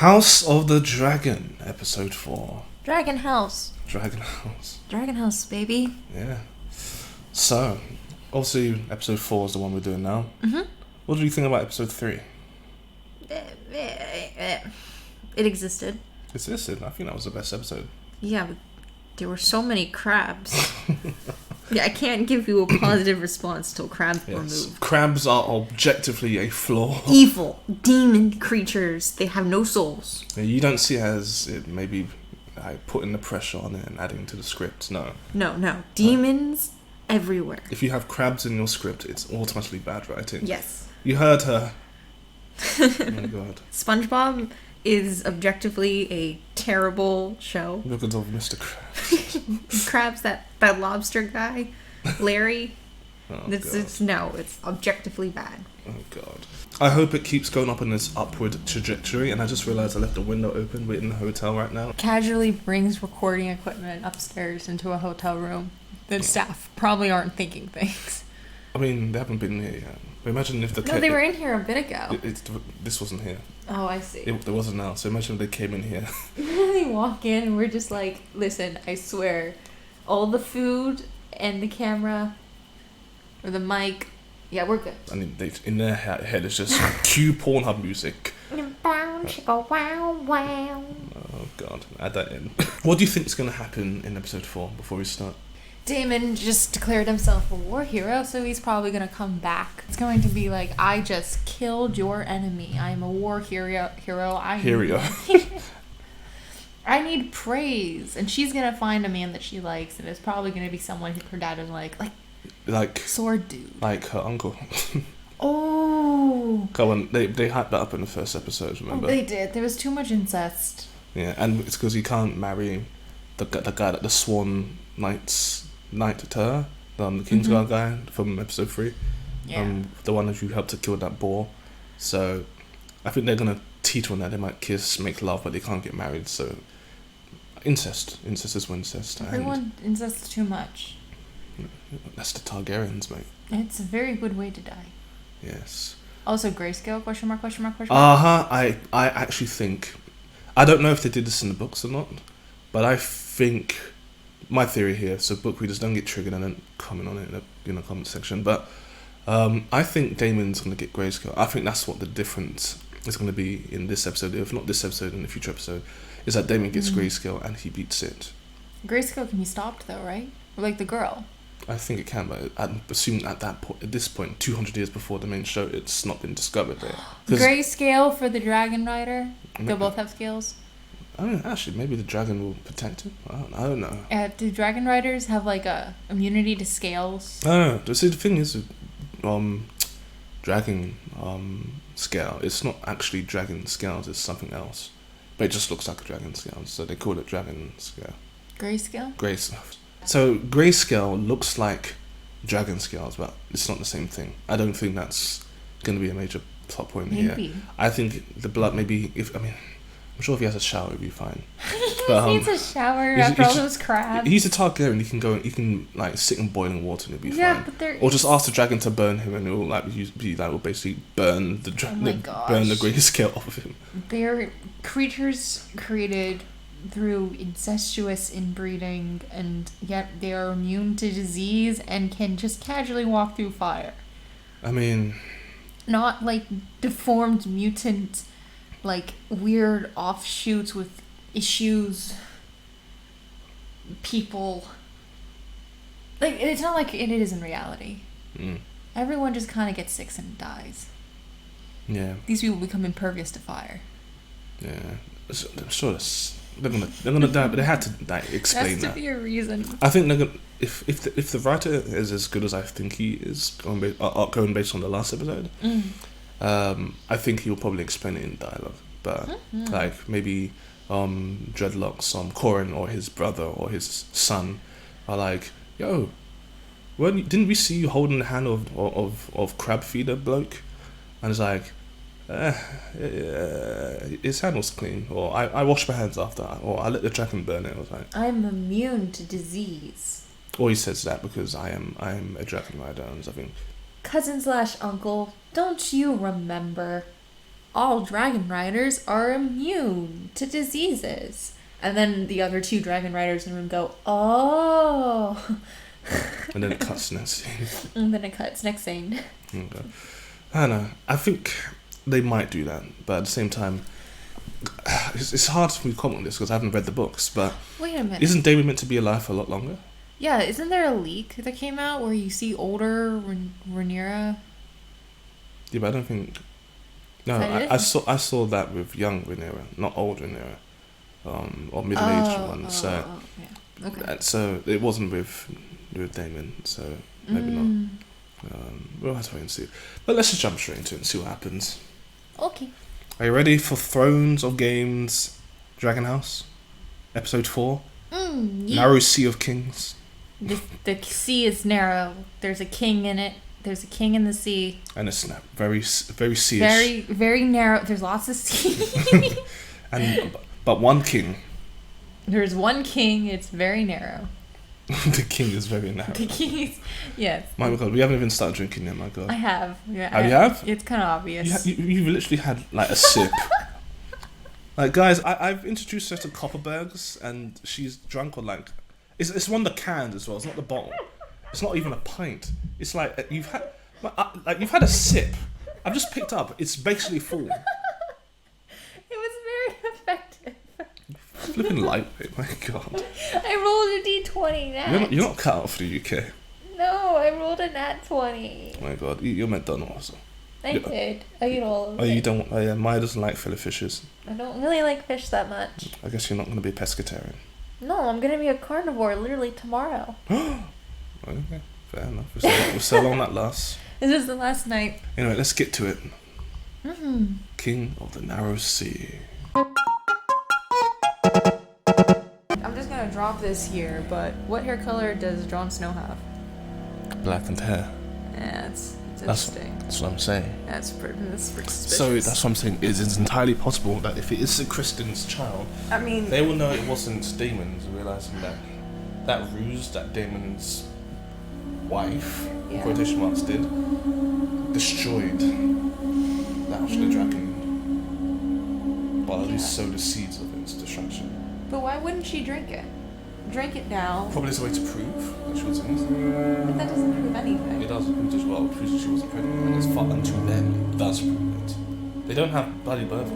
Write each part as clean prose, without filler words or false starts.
House of the Dragon, episode 4. Dragon House. Dragon House. Dragon House, baby. Yeah. So, obviously, episode 4 is the one we're doing now. Mm-hmm. What do you think about episode 3? It existed. I think that was the best episode. Yeah, but there were so many crabs. Yeah, I can't give you a positive response till crabs were moved. Crabs are objectively a flaw. Evil, demon creatures. They have no souls. You don't see it as it maybe putting the pressure on it and adding to the script. No. No. Demons everywhere. If you have crabs in your script, it's automatically bad writing. Yes. You heard her. Oh my god. SpongeBob is objectively a terrible show. Because of Mr. Krabs. Crabs, that lobster guy, Larry. It's objectively bad. Oh god. I hope it keeps going up in this upward trajectory, and I just realised I left the window open. We're in the hotel right now. Casually brings recording equipment upstairs into a hotel room. The staff probably aren't thinking things. I mean, they haven't been here yet. But imagine if they were in here a bit ago. This wasn't here. Oh, I see. There wasn't now. So imagine if they came in here. They walk in and we're just like, listen, I swear, all the food and the camera or the mic, yeah, we're good. I mean, in their head it's just cue Pornhub music. Wow. Oh god, add that in. What do you think is going to happen in episode 4 before we start? Damon just declared himself a war hero, so he's probably going to come back. It's going to be like, I just killed your enemy. I'm a war hero. I need praise. And she's going to find a man that she likes, and it's probably going to be someone who her dad is like sword dude. Like her uncle. Oh. Come on, they hyped that up in the first episode, remember? Oh, they did. There was too much incest. Yeah, and it's because he can't marry the guy that the Swan Knight to her, the Kingsguard guy from episode 3. Yeah. The one that you helped to kill that boar. So I think they're gonna teach on that. They might kiss, make love, but they can't get married. So incest is incest. Everyone incests too much. That's the Targaryens, mate. It's a very good way to die. Yes. Also, grayscale? ? I actually think, I don't know if they did this in the books or not, but I think, my theory here, so book readers don't get triggered and don't comment on it in the comment section, but I think Damon's going to get grayscale. I think that's what the difference is going to be in this episode, if not this episode, in the future episode, is that Damon gets grayscale and he beats it. Grayscale can be stopped though, right? Or like the girl. I think it can, but I'm assuming at this point, 200 years before the main show, it's not been discovered yet. Grayscale for the Dragon Rider? They'll both have scales? I don't know, actually, maybe the dragon will protect him. I don't know. Do Dragon Riders have like a immunity to scales? I don't know. See, the thing is, dragon scale, it's not actually dragon scales, it's something else. But it just looks like a dragon scale, so they call it dragon scale. Grayscale? Grayscale. So grayscale looks like dragon scales, but it's not the same thing. I don't think that's going to be a major plot point here. I think the blood, I'm sure if he has a shower, he'll be fine. But, he needs a shower after all those crabs. He's a Targaryen. He can like sit in boiling water and he'll be fine. Or just ask the dragon to burn him, and it will basically burn the grayscale off of him. They're creatures created through incestuous inbreeding, and yet they are immune to disease and can just casually walk through fire. I mean, not like deformed mutant, like weird offshoots with issues, people. Like, it's not like it is in reality. Everyone just kind of gets sick and dies. Yeah. These people become impervious to fire. Yeah. I'm sure they're gonna die, but they had to explain that. Has to be a reason. I think they're gonna, if the writer is as good as I think he is, going based on the last episode, I think he'll probably explain it in dialogue. But like maybe Dreadlocks, Corin or his brother or his son are like, yo, didn't we see you holding the hand of crab feeder bloke? And it's like, his hand was clean, or I washed my hands after, or I let the dragon burn it. I was like, I'm immune to disease. Or he says that because I am a dragon rider and something. Cousin/uncle, don't you remember? all dragon riders are immune to diseases. And then the other two dragon riders in the room go, oh. And then it cuts next scene. And then it cuts next scene. Okay. I don't know. I think they might do that, but at the same time, it's hard for me to comment on this because I haven't read the books, but Wait a minute. isn't Daemon meant to be alive for a lot longer? Yeah, isn't there a leak that came out where you see older Rhaenyra? Yeah, but I don't think... No, I saw that with young Rhaenyra, not old Rhaenyra. Or middle-aged one. So, yeah. Okay. So it wasn't with Daemon, so maybe not. We'll have to wait and see. But let's just jump straight into it and see what happens. Okay. Are you ready for Thrones of Games, Dragon House, episode 4? Yeah. Narrow Sea of Kings. The sea is narrow. There's a king in it. There's a king in the sea. And it's very sea-ish. Very, very narrow. There's lots of sea. But one king. There's one king. It's very narrow. The king is very narrow. The king is... Yes. My God, we haven't even started drinking yet, my God. I have. Yeah, You have? It's kind of obvious. You've literally had like a sip. Like, guys, I've introduced her to Copperbergs, and she's drunk on like... It's one of the cans as well. It's not the bottle. It's not even a pint. It's like you've had a sip. I've just picked up. It's basically full. It was very effective. Flipping lightweight, my God. I rolled a d20 nat. You're not cut out for the UK. No, I rolled a nat 20. My God, you're McDonald's. I did. I ate all of it. Oh, you don't? Oh, yeah, Maya doesn't like fillet fishes. I don't really like fish that much. I guess you're not going to be a pescatarian. No, I'm going to be a carnivore literally tomorrow. Okay, fair enough. We're so long that lasts. This is the last night. Anyway, let's get to it. Mm-hmm. King of the Narrow Sea. I'm just going to drop this here, but what hair color does Jon Snow have? Blackened hair. Yeah, it's interesting. That's what I'm saying. That's pretty suspicious. So that's what I'm saying. It's entirely possible that if it is Sir Kristen's child, I mean, they will know it wasn't Daemon's, realizing that ruse that Daemon's wife, in quotation marks, did, destroyed the House of the Dragon. Well, at least sow the seeds of its destruction. but why wouldn't she drink it? Drink it now. Probably as a way to prove that she wasn't. But that doesn't prove anything. It does. It just proves that she wasn't pregnant, and it's far unto them it does prove it. They don't have bloody birth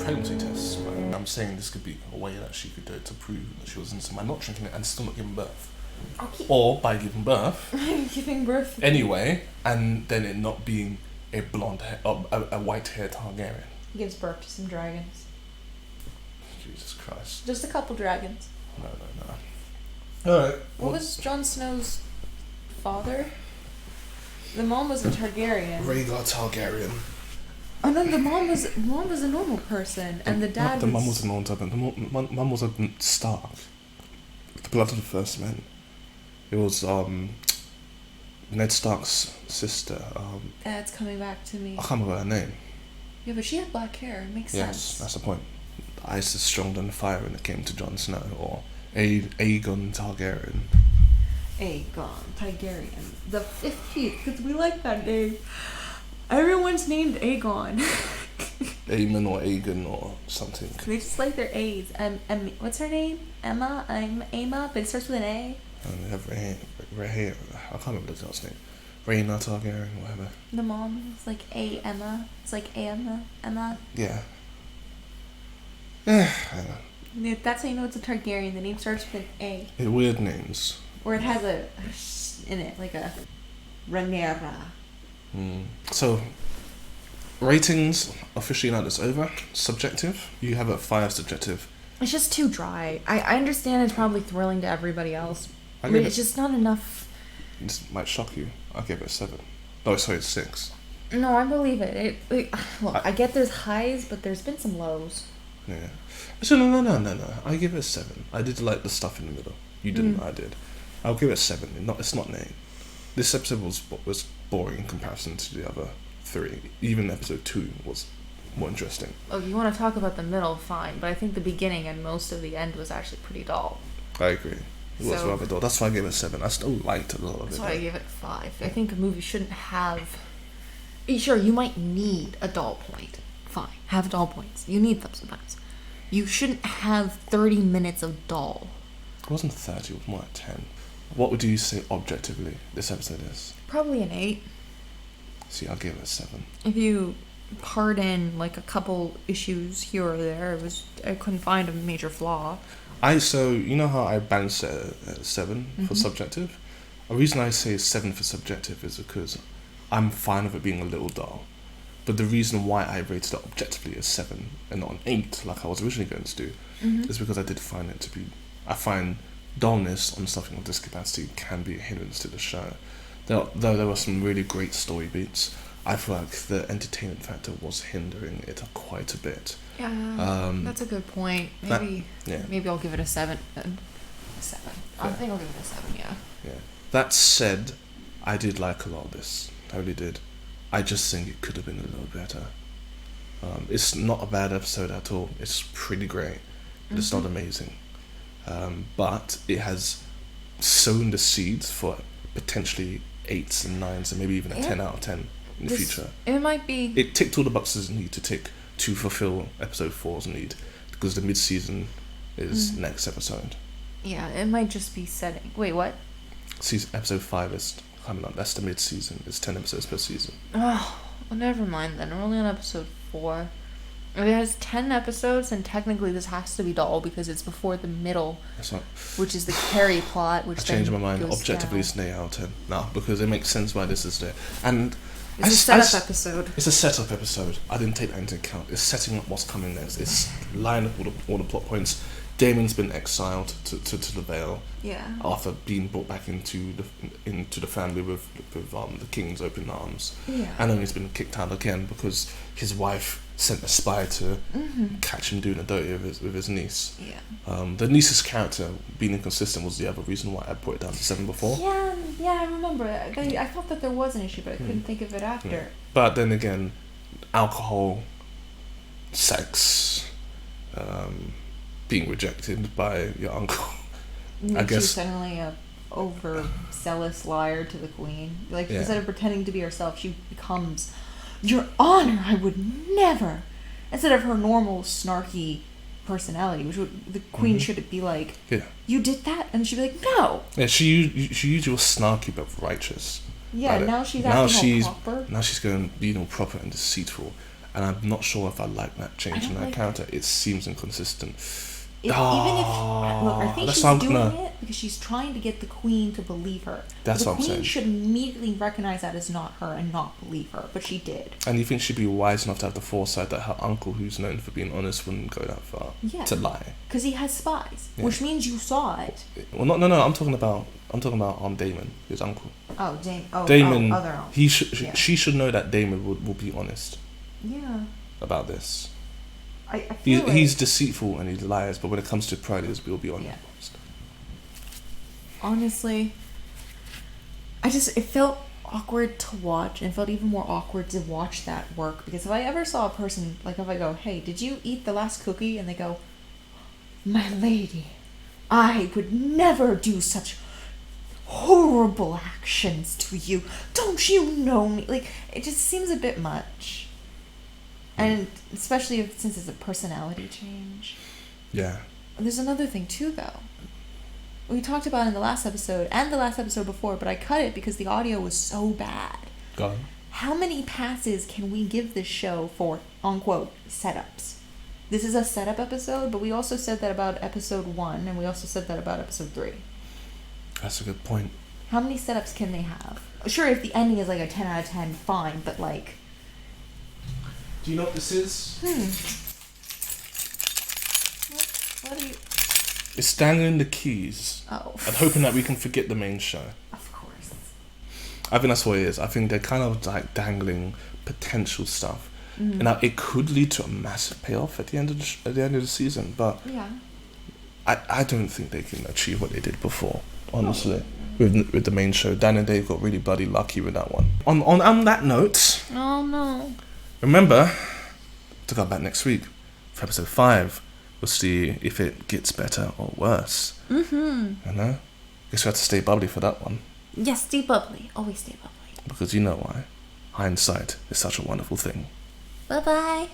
pregnancy tests. Right? I'm saying this could be a way that she could do it to prove that she was innocent by not drinking it and still not giving birth. Okay. Or by giving birth. Giving birth. Anyway, and then it not being a blonde hair, a white haired Targaryen. Gives birth to some dragons. Jesus Christ. Just a couple dragons. No. Alright. What was Jon Snow's father? The mom was a Targaryen. Rhaegar Targaryen. Oh no, the mom was a normal person, and the dad. The mum was a normal type. The mum was a Stark. The blood of the first men. It was Ned Stark's sister. That's coming back to me. I can't remember her name. Yeah, but she had black hair. It makes Yes, sense. that's the point. The ice is stronger than fire when it came to Jon Snow, or Aegon Targaryen. Aegon Targaryen, the 15th, because we like that name. Everyone's named Aegon. Aemon or Aegon or something. They just like their A's. What's her name? Emma. I'm Emma, but it starts with an A. And they have I can't remember the girl's name. Rhaena Targaryen, whatever. The mom is like Emma. It's like Emma. Yeah. Yeah, I don't know. That's how you know it's a Targaryen. The name starts with an A. Weird names. Or it has a in it, like a Rhaenyra. So, ratings officially now that's over. Subjective. You have a 5 subjective. It's just too dry. I understand it's probably thrilling to everybody else, but it's just not enough. This might shock you. I'll give it a 7. Oh, sorry, it's 6. No, I believe it. I get there's highs, but there's been some lows. Yeah. So no. I give it a 7. I did like the stuff in the middle. You didn't. I did. I'll give it a 7. It's not an 8. This episode was boring in comparison to the other 3. Even episode 2 was more interesting. Oh, you want to talk about the middle? Fine, but I think the beginning and most of the end was actually pretty dull. I agree. It was rather dull. That's why I gave it a 7. I still liked a lot of it. That's why I gave it 5. I think a movie shouldn't have Sure, you might need a doll point. Fine, have doll points. You need them sometimes. You shouldn't have 30 minutes of doll. It wasn't 30, it was more like 10. What would you say objectively this episode is? Probably an 8. See, I'll give it a 7. If you pardon like a couple issues here or there, I couldn't find a major flaw. So you know how I balanced it at 7 for subjective? The reason I say 7 for subjective is because I'm fine with it being a little dull. But the reason why I rated it objectively as 7 and not an 8, like I was originally going to do, is because I did find it to be... I find dullness on something of this capacity can be a hindrance to the show. Though there were some really great story beats, I feel like the entertainment factor was hindering it quite a bit. Yeah, that's a good point. Maybe I'll give it a 7. A 7. I think I'll give it a 7, yeah. That said, I did like a lot of this. I really did. I just think it could have been a little better. It's not a bad episode at all. It's pretty great. But it's not amazing. But it has sown the seeds for potentially 8s and 9s and maybe even a 10 out of 10 in the future. It might be... It ticked all the boxes it need to tick to fulfill episode 4's need, because the mid-season is next episode. Yeah, it might just be setting... Wait, what? Episode 5 is coming up. That's the mid-season. It's 10 episodes per season. Oh, well, never mind then. We're only on episode 4. If it has 10 episodes, then technically this has to be dull because it's before the middle, which is the Carrie plot, which I changed my mind. Goes Objectively, down. it's an 8 out of 10. No, because it makes sense why this is there. And it's a setup episode. It's a setup episode. I didn't take that into account. It's setting up what's coming next. It's lining up all the plot points. Damon's been exiled to the Vale. Yeah. After being brought back into the family with the king's open arms. Yeah. And then he's been kicked out again because his wife sent a spy to catch him doing a dirty with his niece. Yeah. The niece's character being inconsistent was the other reason why I put it down to 7 before. Yeah, I remember. I thought that there was an issue, but I couldn't think of it after. Yeah. But then again, alcohol, sex, being rejected by your uncle. Makes I guess you suddenly a overzealous liar to the queen. Like, instead of pretending to be herself, she becomes, Your Honor, I would never. Instead of her normal snarky personality, which the queen should be like, you did that? And she'd be like, no. Yeah, she usually was snarky but righteous. Yeah, now she's acting all proper. Now she's going being all proper and deceitful. And I'm not sure if I like that change in her character. It seems inconsistent. I think she's doing it because she's trying to get the queen to believe her. That's what I'm saying. The queen should immediately recognize that as not her and not believe her, but she did. And you think she'd be wise enough to have the foresight that her uncle, who's known for being honest, wouldn't go that far to lie? Because he has spies, which means you saw it. Well, no. I'm talking about Damon, his uncle. Oh, Damon. Other uncle. She should know that Damon will be honest. Yeah. About this. I feel he's deceitful and he lies, but when it comes to pride, he'll be honest. Yeah. Honestly, it felt awkward to watch, and it felt even more awkward to watch that work, because if I ever saw a person, like if I go, hey, did you eat the last cookie? And they go, my lady, I would never do such horrible actions to you. Don't you know me? Like, it just seems a bit much. And especially since it's a personality change. Yeah. There's another thing too, though. We talked about it in the last episode and the last episode before, but I cut it because the audio was so bad. Go on. How many passes can we give this show for, unquote, setups? This is a setup episode, but we also said that about episode 1, and we also said that about episode 3. That's a good point. How many setups can they have? Sure, if the ending is like a 10 out of 10, fine, but like... Do you know what this is? What are you... It's dangling the keys. Oh. And hoping that we can forget the main show. Of course. I think that's what it is. I think they're kind of like dangling potential stuff. And now it could lead to a massive payoff at the end of the season, but I don't think they can achieve what they did before, honestly. With the main show. Dan and Dave got really bloody lucky with that one. On that note... Oh, no. Remember to come back next week for episode 5. We'll see if it gets better or worse. I know. Guess we have to stay bubbly for that one. Yes, stay bubbly. Always stay bubbly. Because you know why. hindsight is such a wonderful thing. Bye bye.